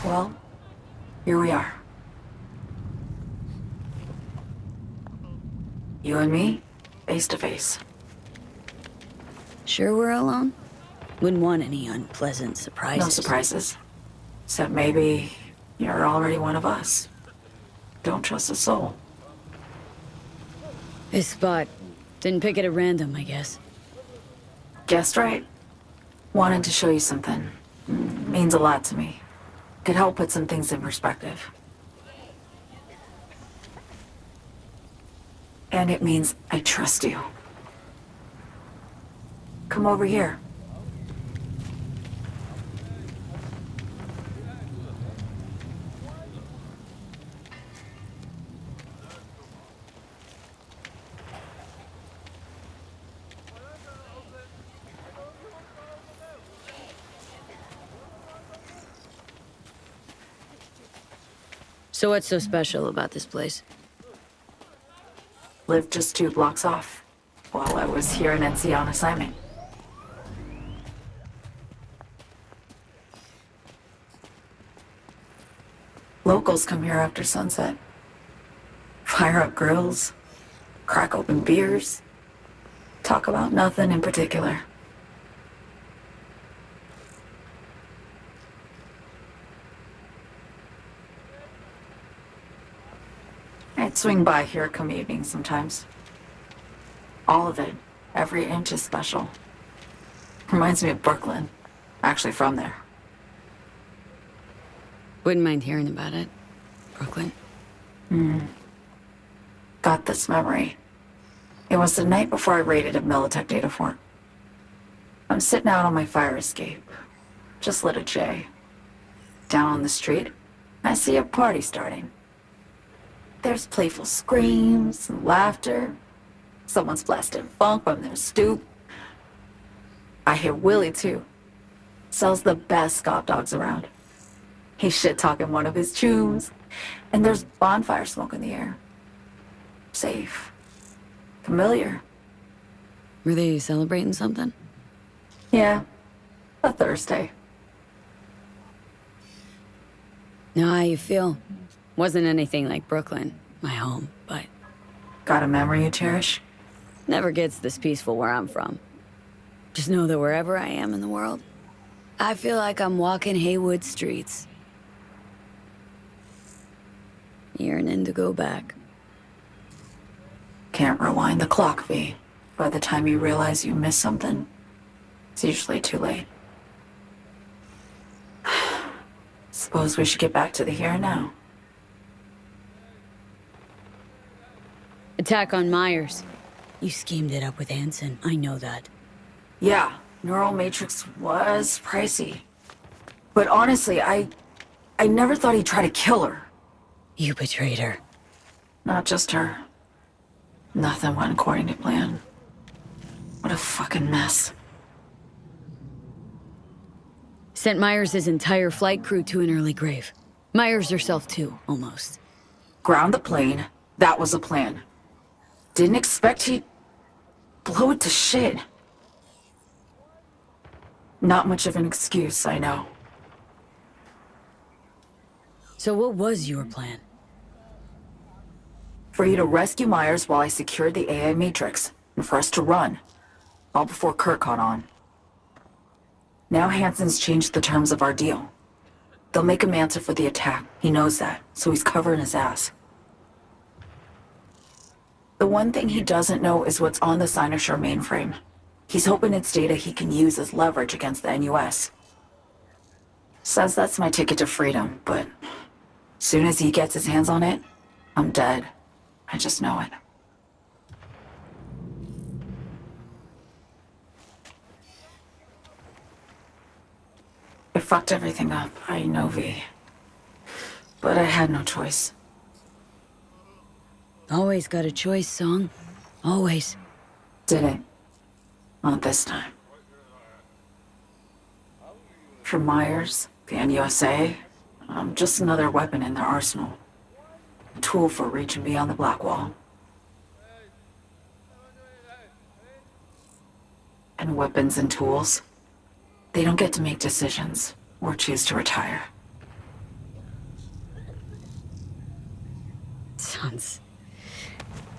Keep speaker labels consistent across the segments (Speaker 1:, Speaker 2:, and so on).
Speaker 1: Well, here we are. You and me, face to face.
Speaker 2: Sure we're alone? Wouldn't want any unpleasant surprises.
Speaker 1: No surprises. Except maybe you're already one of us. Don't trust a soul.
Speaker 2: This spot. Didn't pick it at random, I guess.
Speaker 1: Guessed right. Wanted to show you something. Means a lot to me. Could help put some things in perspective. And it means I trust you. Come over here.
Speaker 2: So what's so special about this place?
Speaker 1: Lived just 2 blocks off, while I was here in NC on assignment. Locals come here after sunset. Fire up grills, crack open beers, talk about nothing in particular. I'd swing by here come evening sometimes. All of it, every inch is special. Reminds me of Brooklyn. Actually from there.
Speaker 2: Wouldn't mind hearing about it. Brooklyn.
Speaker 1: Got this memory. It was the night before I raided a Militech data fort. I'm sitting out on my fire escape. Just lit a J. Down on the street, I see a party starting. There's playful screams and laughter. Someone's blasting funk from their stoop. I hear Willie, too. Sells the best scop dogs around. He's shit-talking one of his tunes. And there's bonfire smoke in the air. Safe. Familiar.
Speaker 2: Were they celebrating something?
Speaker 1: Yeah. A Thursday.
Speaker 2: Know how you feel? Wasn't anything like Brooklyn, my home, but
Speaker 1: Got a memory you cherish?
Speaker 2: never gets this peaceful where I'm from. Just know that wherever I am in the world, I feel like I'm walking Haywood streets. Yearning to go back.
Speaker 1: Can't rewind the clock, V. By the time you realize you missed something, it's usually too late. Suppose we should get back to the here and now.
Speaker 2: Attack on Myers. You schemed it up with Anson, I know that.
Speaker 1: Yeah, Neural Matrix was pricey. But honestly, I never thought he'd try to kill her.
Speaker 2: You betrayed her.
Speaker 1: Not just her. Nothing went according to plan. What a fucking mess.
Speaker 2: Sent Myers' entire flight crew to an early grave. Myers herself too, almost.
Speaker 1: Ground the plane. That was the plan. Didn't expect he'd blow it to shit. Not much of an excuse, I know.
Speaker 2: So what was your plan?
Speaker 1: For you to rescue Myers while I secured the AI Matrix, and for us to run. All before Kurt caught on. Now Hansen's changed the terms of our deal. They'll make him answer for the attack. He knows that, so he's covering his ass. The one thing he doesn't know is what's on the Cynosure mainframe. He's hoping it's data he can use as leverage against the NUS. Says that's my ticket to freedom, but soon as he gets his hands on it, I'm dead. I just know it. I fucked everything up, I know, V. But I had no choice.
Speaker 2: Always got a choice, Song. Always.
Speaker 1: Didn't. Not this time. For Myers, the NUSA, I'm just another weapon in their arsenal. A tool for reaching beyond the Black Wall. And weapons and tools, they don't get to make decisions or choose to retire.
Speaker 2: sense.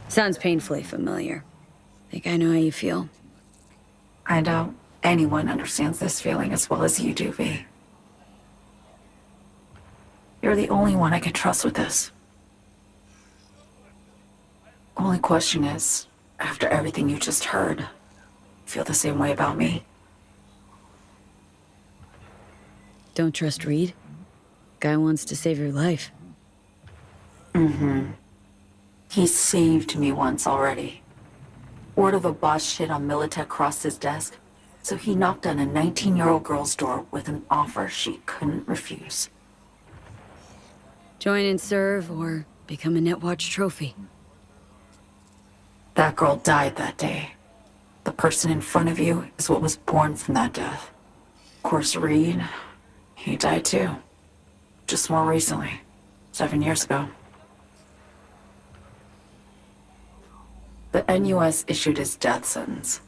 Speaker 2: Sounds painfully familiar. Think I know how you feel.
Speaker 1: I doubt anyone understands this feeling as well as you do, V. You're the only one I can trust with this. Only question is, after everything you just heard, feel the same way about me?
Speaker 2: Don't trust Reed? Guy wants to save your life.
Speaker 1: He saved me once already. Word of a boss shit on Militech crossed his desk, so he knocked on a 19-year-old girl's door with an offer she couldn't refuse.
Speaker 2: Join and serve, or become a Netwatch trophy.
Speaker 1: That girl died that day. The person in front of you is what was born from that death. Of course, Reed, he died too. Just more recently. 7 years ago. The NUS issued his death sentence,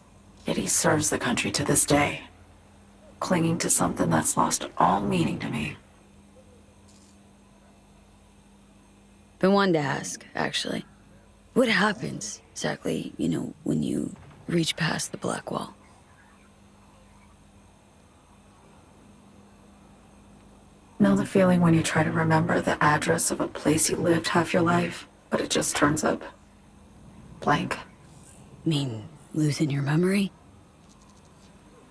Speaker 1: yet he serves the country to this day, clinging to something that's lost all meaning to me.
Speaker 2: Been one to ask, actually. What happens, exactly, when you reach past the black wall?
Speaker 1: Know the feeling when you try to remember the address of a place you lived half your life, but it just turns up blank?
Speaker 2: Mean losing your memory?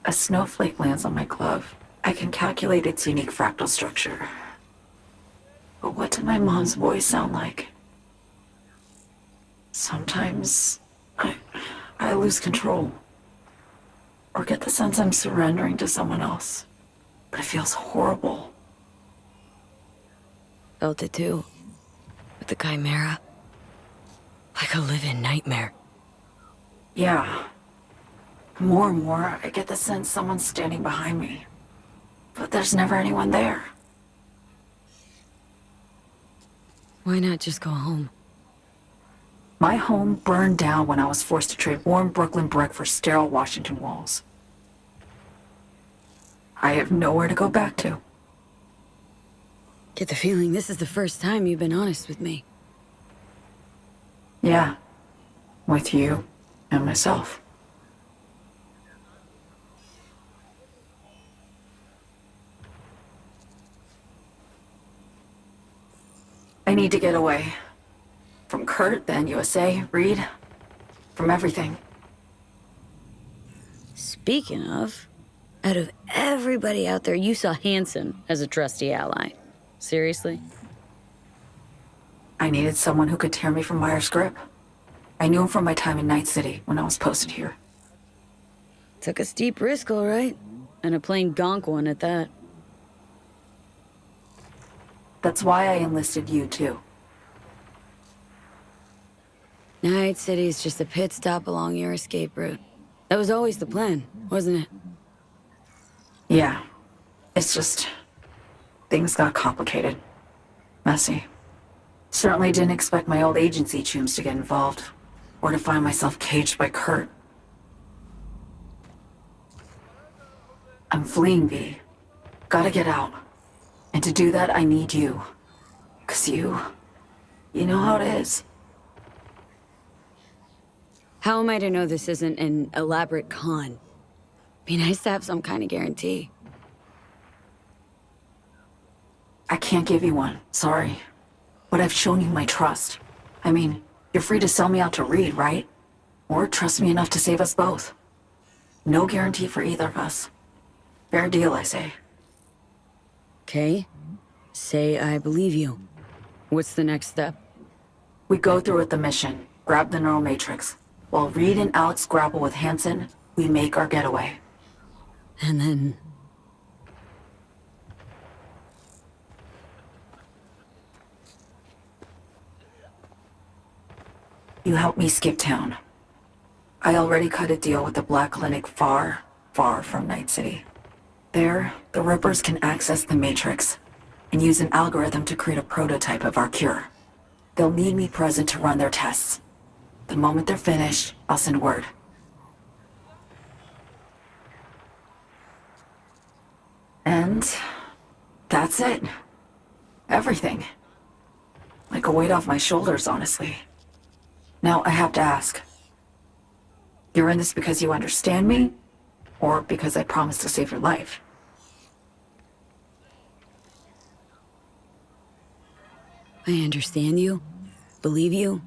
Speaker 1: A snowflake lands on my glove. I can calculate its unique fractal structure. But what did my mom's voice sound like? Sometimes I lose control. Or get the sense I'm surrendering to someone else. But it feels horrible.
Speaker 2: Felt it too. With the Chimera. Like a living nightmare.
Speaker 1: Yeah. More and more, I get the sense someone's standing behind me. But there's never anyone there.
Speaker 2: Why not just go home?
Speaker 1: My home burned down when I was forced to trade warm Brooklyn brick for sterile Washington walls. I have nowhere to go back to.
Speaker 2: Get the feeling this is the first time you've been honest with me.
Speaker 1: Yeah. With you and myself. I need to get away. From Kurt, then USA, Reed. From everything.
Speaker 2: Speaking of, out of everybody out there, you saw Hansen as a trusty ally. Seriously?
Speaker 1: I needed someone who could tear me from Myers' grip. I knew him from my time in Night City when I was posted here.
Speaker 2: Took a steep risk, all right. And a plain gonk one at that.
Speaker 1: That's why I enlisted you, too.
Speaker 2: Night City's just a pit stop along your escape route. That was always the plan, wasn't it?
Speaker 1: Yeah. It's just... things got complicated. Messy. Certainly didn't expect my old agency chooms to get involved. Or to find myself caged by Kurt. I'm fleeing, V. Gotta get out. And to do that, I need you. 'Cause you know how it is.
Speaker 2: How am I to know this isn't an elaborate con? Be nice to have some kind of guarantee.
Speaker 1: I can't give you one, sorry. But I've shown you my trust. I mean, you're free to sell me out to Reed, right? Or trust me enough to save us both. No guarantee for either of us. Fair deal, I say.
Speaker 2: Okay. Say I believe you. What's the next step?
Speaker 1: We go through with the mission, grab the neural matrix. While Reed and Alex grapple with Hansen, we make our getaway.
Speaker 2: And then...
Speaker 1: You help me skip town. I already cut a deal with the Black Clinic far, far from Night City. There, the Rippers can access the Matrix and use an algorithm to create a prototype of our cure. They'll need me present to run their tests. The moment they're finished, I'll send word. And that's it. Everything. Like a weight off my shoulders, honestly. Now, I have to ask. You're in this because you understand me? Or because I promised to save your life?
Speaker 2: I understand you, believe you,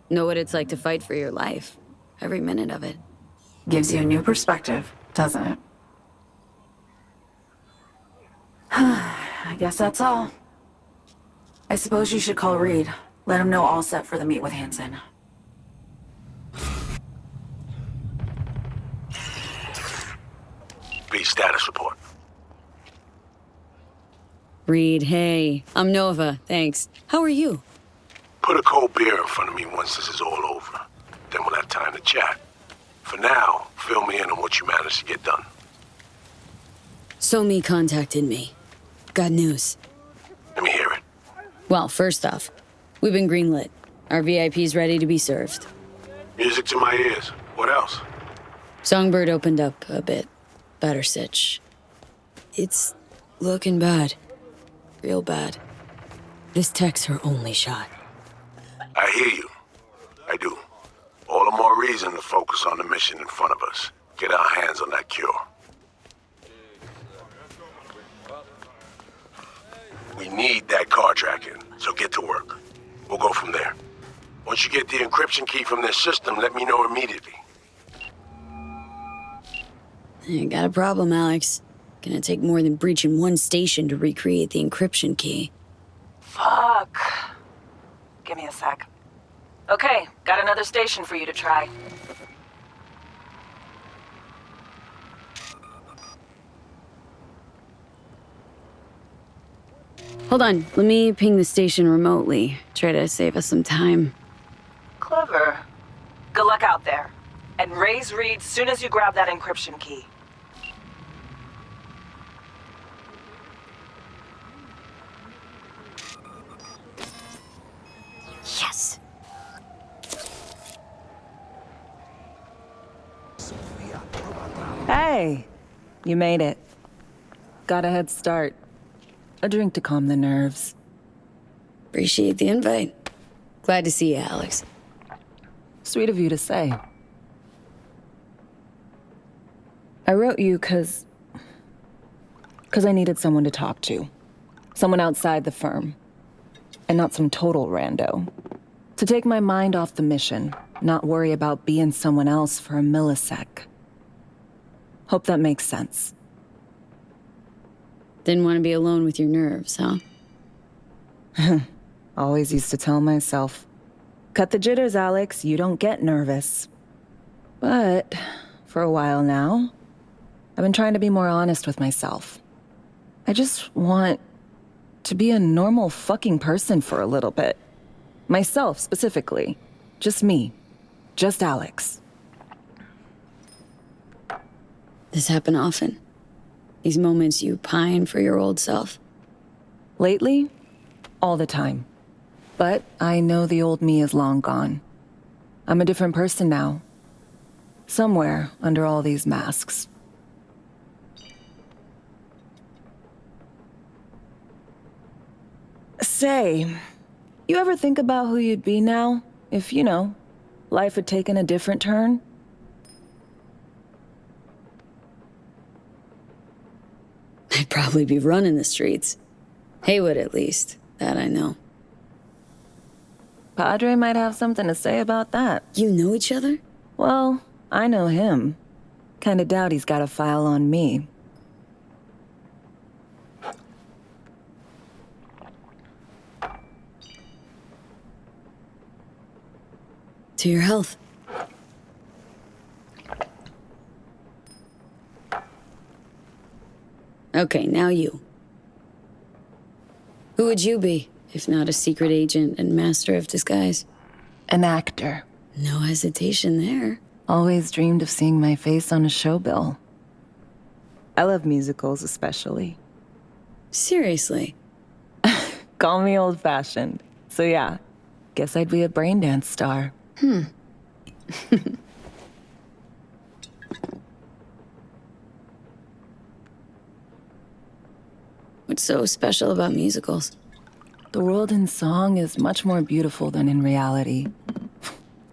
Speaker 2: know what it's like to fight for your life. Every minute of it.
Speaker 1: Gives you a new perspective, doesn't it? I guess that's all. I suppose you should call Reed. Let him know all set for the meet with Hansen.
Speaker 3: B status report.
Speaker 2: Reed, hey. I'm Nova, thanks. How are you?
Speaker 3: Put a cold beer in front of me once this is all over. Then we'll have time to chat. For now, fill me in on what you managed to get done.
Speaker 2: Somi contacted me. Got news.
Speaker 3: Let me hear it.
Speaker 2: Well, first off, we've been greenlit. Our VIP's ready to be served.
Speaker 3: Music to my ears. What else?
Speaker 2: Songbird opened up a bit. Better sitch. It's looking bad. Real bad. This tech's her only shot.
Speaker 3: I hear you. I do. All the more reason to focus on the mission in front of us. Get our hands on that cure. We need that car tracking, so get to work. We'll go from there. Once you get the encryption key from their system, let me know immediately.
Speaker 2: You got a problem, Alex. Gonna take more than breaching one station to recreate the encryption key.
Speaker 4: Fuck. Give me a sec. Okay, got another station for you to try.
Speaker 2: Hold on, let me ping the station remotely. Try to save us some time.
Speaker 4: Clever. Good luck out there. And raise Reed soon as you grab that encryption key.
Speaker 2: Yes!
Speaker 5: Hey, you made it. Got a head start. A drink to calm the nerves.
Speaker 2: Appreciate the invite. Glad to see you, Alex.
Speaker 5: Sweet of you to say. I wrote you because I needed someone to talk to. Someone outside the firm. And not some total rando. To take my mind off the mission, not worry about being someone else for a millisec. Hope that makes sense.
Speaker 2: Didn't want to be alone with your nerves, huh?
Speaker 5: Always used to tell myself, cut the jitters, Alex, you don't get nervous. But for a while now, I've been trying to be more honest with myself. I just want to be a normal fucking person for a little bit. Myself, specifically. Just me. Just Alex.
Speaker 2: This happen often? These moments you pine for your old self?
Speaker 5: Lately, all the time. But I know the old me is long gone. I'm a different person now. Somewhere under all these masks. Say, you ever think about who you'd be now if, life had taken a different turn?
Speaker 2: I'd probably be running the streets. Haywood, at least. That I know.
Speaker 5: Padre might have something to say about that.
Speaker 2: You know each other?
Speaker 5: Well, I know him. Kinda doubt he's got a file on me.
Speaker 2: To your health. Okay, now you. Who would you be, if not a secret agent and master of disguise?
Speaker 5: An actor.
Speaker 2: No hesitation there.
Speaker 5: Always dreamed of seeing my face on a show bill. I love musicals especially.
Speaker 2: Seriously.
Speaker 5: Call me old-fashioned. So yeah, guess I'd be a braindance star.
Speaker 2: What's so special about musicals?
Speaker 5: The world in song is much more beautiful than in reality.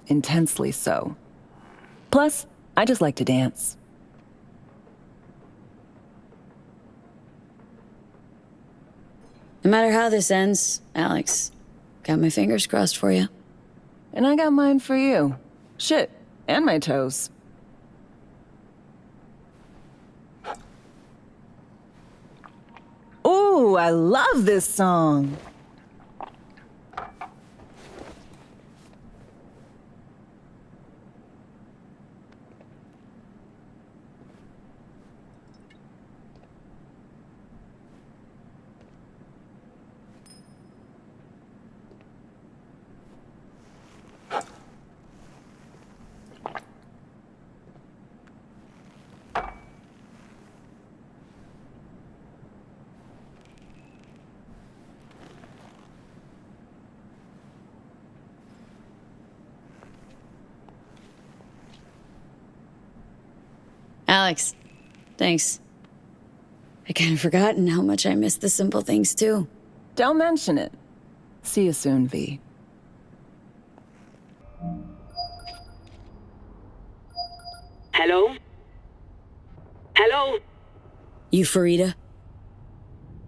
Speaker 5: Intensely so. Plus, I just like to dance.
Speaker 2: No matter how this ends, Alex, got my fingers crossed for you.
Speaker 5: And I got mine for you. Shit, and my toes. Ooh, I love this song.
Speaker 2: Alex, thanks. I kind of forgotten how much I miss the simple things, too.
Speaker 5: Don't mention it. See you soon, V.
Speaker 6: Hello? Hello?
Speaker 2: You, Farida?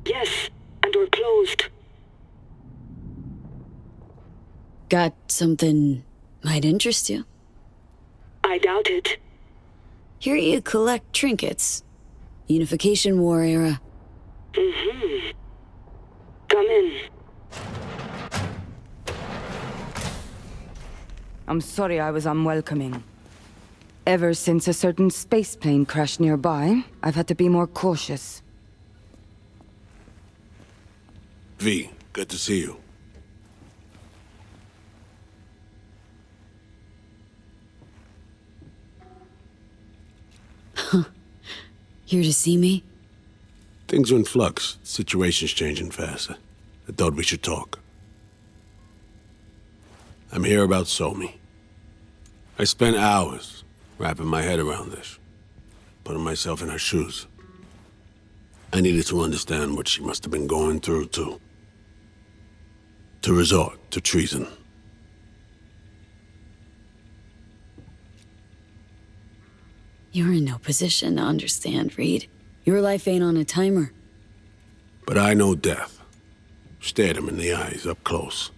Speaker 6: Yes, and we're closed.
Speaker 2: Got something might interest you.
Speaker 6: I doubt it.
Speaker 2: Here you collect trinkets. Unification War era.
Speaker 6: Mm-hmm. Come in.
Speaker 7: I'm sorry I was unwelcoming. Ever since a certain space plane crashed nearby, I've had to be more cautious.
Speaker 3: V, good to see you.
Speaker 2: Here to see me?
Speaker 3: Things are in flux. Situation's changing fast. I thought we should talk. I'm here about Somi. I spent hours wrapping my head around this, putting myself in her shoes. I needed to understand what she must have been going through to resort to treason.
Speaker 2: You're in no position to understand, Reed. Your life ain't on a timer.
Speaker 3: But I know death. Stared him in the eyes up close.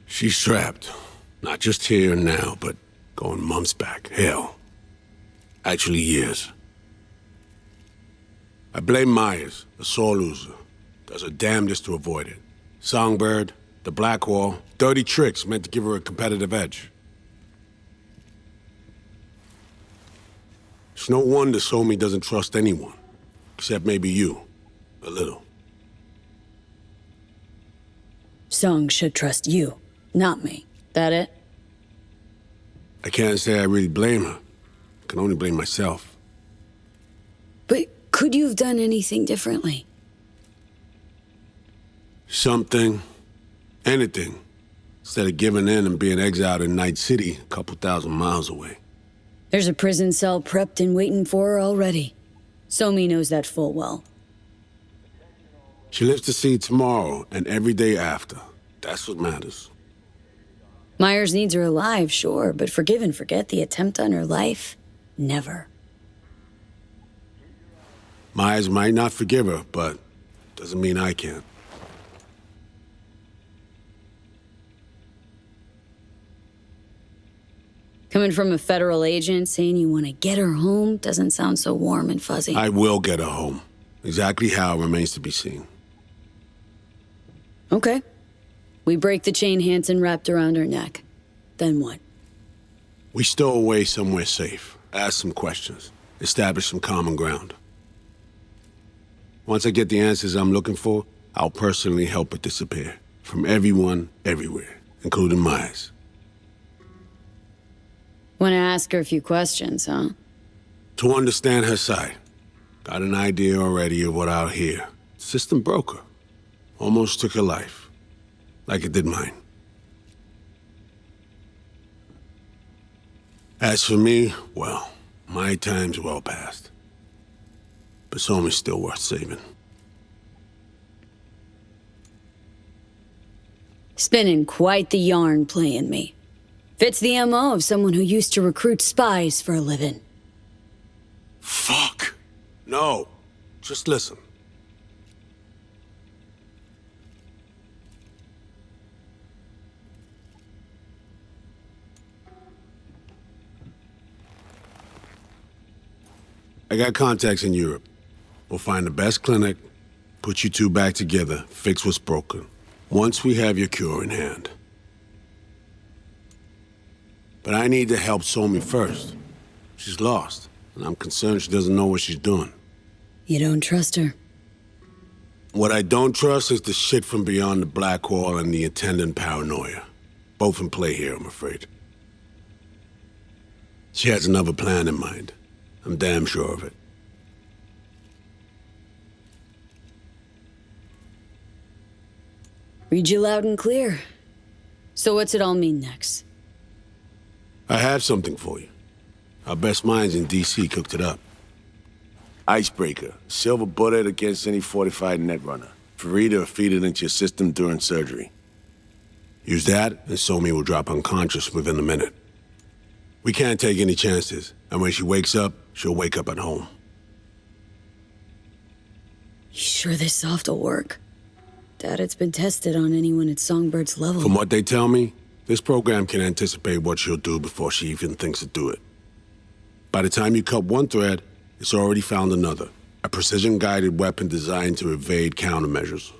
Speaker 3: She's trapped. Not just here and now, but going months back. Hell. Actually years. I blame Myers, a sore loser. Does her damnedest to avoid it. Songbird, the Black Wall, dirty tricks meant to give her a competitive edge. It's no wonder Somi doesn't trust anyone. Except maybe you. A little.
Speaker 2: Song should trust you, not me. That it?
Speaker 3: I can't say I really blame her. I can only blame myself.
Speaker 2: But could you have done anything differently?
Speaker 3: Something. Anything. Instead of giving in and being exiled in Night City, a couple thousand miles away.
Speaker 2: There's a prison cell prepped and waiting for her already. Somi knows that full well.
Speaker 3: She lives to see tomorrow and every day after. That's what matters.
Speaker 2: Myers needs her alive, sure, but forgive and forget the attempt on her life? Never.
Speaker 3: Myers might not forgive her, but doesn't mean I can't.
Speaker 2: Coming from a federal agent saying you want to get her home doesn't sound so warm and fuzzy.
Speaker 3: I will get her home. Exactly how remains to be seen.
Speaker 2: Okay. We break the chain Hanson wrapped around her neck. Then what?
Speaker 3: We stow away somewhere safe, ask some questions, establish some common ground. Once I get the answers I'm looking for, I'll personally help it disappear. From everyone, everywhere, including Myers.
Speaker 2: Want to ask her a few questions, huh?
Speaker 3: To understand her side. Got an idea already of what I'll hear. System broke her. Almost took her life. Like it did mine. As for me, well, my time's well past. But Somi's still worth saving.
Speaker 2: Spinning quite the yarn playing me. Fits the MO of someone who used to recruit spies for a living.
Speaker 3: Fuck. No. Just listen. I got contacts in Europe. We'll find the best clinic, put you two back together, fix what's broken. Once we have your cure in hand. But I need to help Somi first. She's lost, and I'm concerned she doesn't know what she's doing.
Speaker 2: You don't trust her?
Speaker 3: What I don't trust is the shit from beyond the black hole and the attendant paranoia. Both in play here, I'm afraid. She has another plan in mind. I'm damn sure of it.
Speaker 2: Read you loud and clear. So what's it all mean next?
Speaker 3: I have something for you. Our best minds in DC cooked it up. Icebreaker. Silver bullet against any fortified netrunner. Farida will feed it into your system during surgery. Use that, and Somi will drop unconscious within a minute. We can't take any chances, and when she wakes up, she'll wake up at home.
Speaker 2: You sure this soft will work? Doubt it's been tested on anyone at Songbird's level.
Speaker 3: From what they tell me, this program can anticipate what she'll do before she even thinks to do it. By the time you cut one thread, it's already found another. A precision-guided weapon designed to evade countermeasures.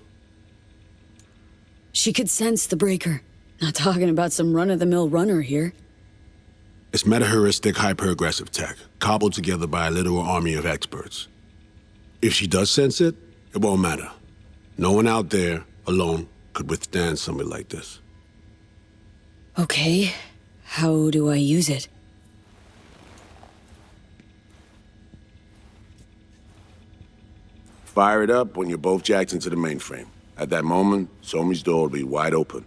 Speaker 2: She could sense the breaker. Not talking about some run-of-the-mill runner here.
Speaker 3: It's meta-heuristic, hyper-aggressive tech, cobbled together by a literal army of experts. If she does sense it, it won't matter. No one out there, alone, could withstand something like this.
Speaker 2: Okay, how do I use it?
Speaker 3: Fire it up when you're both jacked into the mainframe. At that moment, Somi's door will be wide open.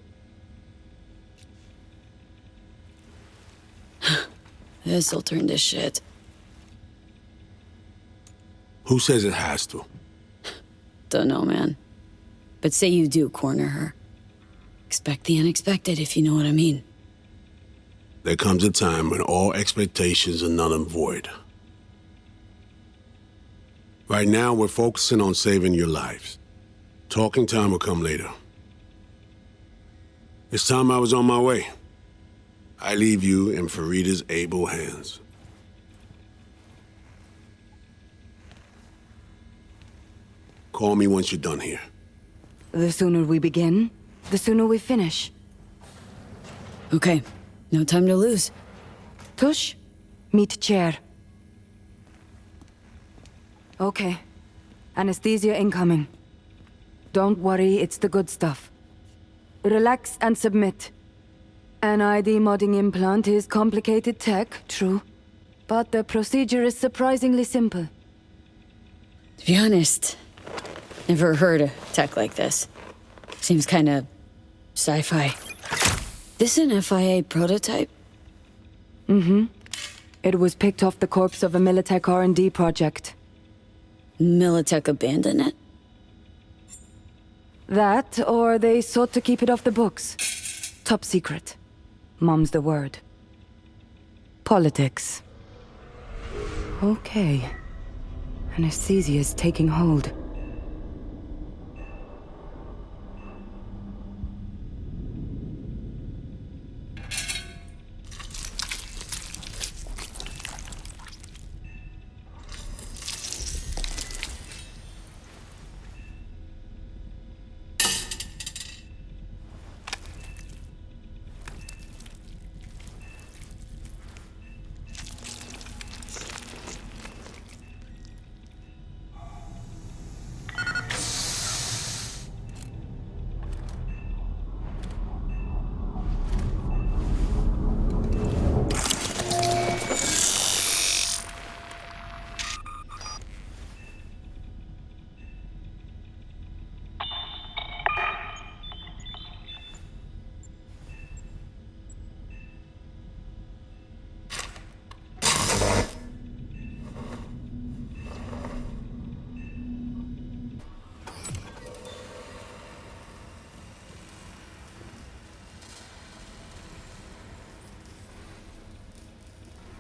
Speaker 2: This'll turn to shit.
Speaker 3: Who says it has to?
Speaker 2: Dunno, man. But say you do corner her. Expect the unexpected, if you know what I mean.
Speaker 3: There comes a time when all expectations are null and void. Right now, we're focusing on saving your lives. Talking time will come later. It's time I was on my way. I leave you in Farida's able hands. Call me once you're done here.
Speaker 7: The sooner we begin, the sooner we finish.
Speaker 2: Okay, no time to lose.
Speaker 7: Tush, meet chair. Okay. Anesthesia incoming. Don't worry, it's the good stuff. Relax and submit. An ID modding implant is complicated tech, true. But the procedure is surprisingly simple.
Speaker 2: To be honest, never heard of tech like this. Seems kinda sci-fi. This an FIA prototype?
Speaker 7: Mm-hmm. It was picked off the corpse of a Militech R&D project.
Speaker 2: Militech abandoned it?
Speaker 7: That, or they sought to keep it off the books. Top secret. Mom's the word. Politics. Okay. Anesthesia's taking hold.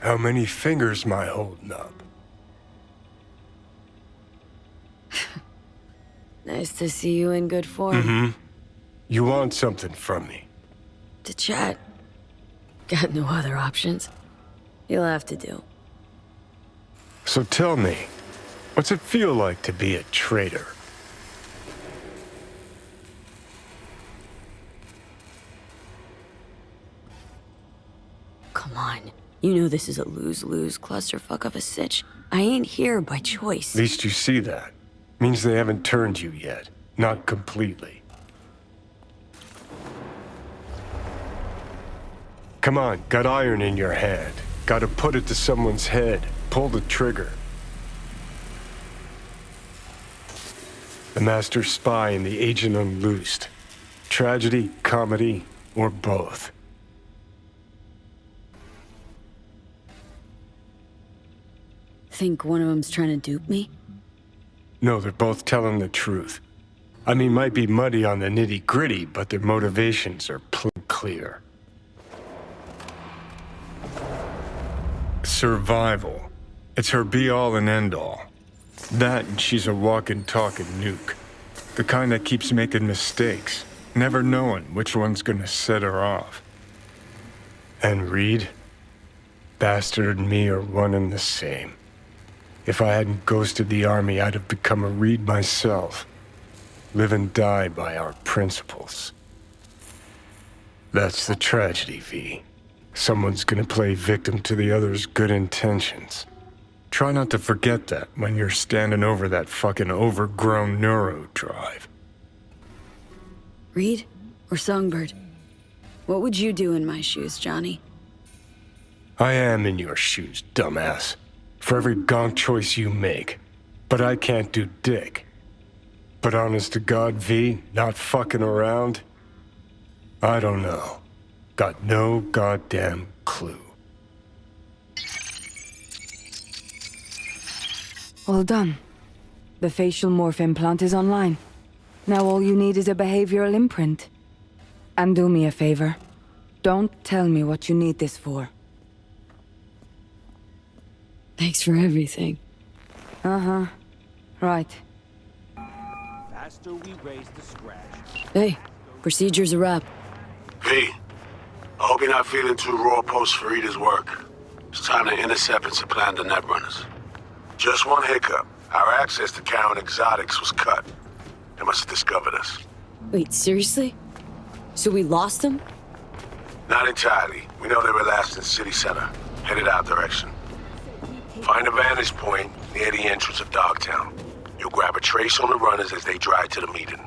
Speaker 8: How many fingers am I holding up?
Speaker 2: Nice to see you in good form.
Speaker 8: You want something from me?
Speaker 2: To chat. Got no other options. You'll have to do.
Speaker 8: So tell me, what's it feel like to be a traitor?
Speaker 2: Come on. You know this is a lose-lose clusterfuck of a sitch. I ain't here by choice.
Speaker 8: At least you see that. Means they haven't turned you yet. Not completely. Come on, got iron in your hand. Gotta put it to someone's head. Pull the trigger. The master spy and the agent unloosed. Tragedy, comedy, or both.
Speaker 2: Think one of them's trying to dupe me?
Speaker 8: No, they're both telling the truth. I mean, might be muddy on the nitty-gritty, but their motivations are clear. Survival. It's her be-all and end-all. That and she's a walking, talking nuke. The kind that keeps making mistakes, never knowing which one's gonna set her off. And Reed? Bastard and me are one and the same. If I hadn't ghosted the army, I'd have become a Reed myself. Live and die by our principles. That's the tragedy, V. Someone's gonna play victim to the other's good intentions. Try not to forget that when you're standing over that fucking overgrown neuro drive.
Speaker 2: Reed or Songbird? What would you do in my shoes, Johnny?
Speaker 8: I am in your shoes, dumbass. For every gonk choice you make. But I can't do dick. But honest to God, V, not fucking around? I don't know. Got no goddamn clue.
Speaker 7: All done. The facial morph implant is online. Now all you need is a behavioral imprint. And do me a favor. Don't tell me what you need this for.
Speaker 2: Thanks for everything.
Speaker 7: Uh-huh. Right.
Speaker 9: Faster we raise the scratch.
Speaker 2: Hey, procedure's a wrap.
Speaker 3: V, I hope you're not feeling too raw post Farida's work. It's time to intercept and supplant the netrunners. Just one hiccup. Our access to Karen Exotics was cut. They must have discovered us.
Speaker 2: Wait, seriously? So we lost them?
Speaker 3: Not entirely. We know they were last in city center, headed our direction. Find a vantage point near the entrance of Dogtown. You'll grab a trace on the runners as they drive to the meeting.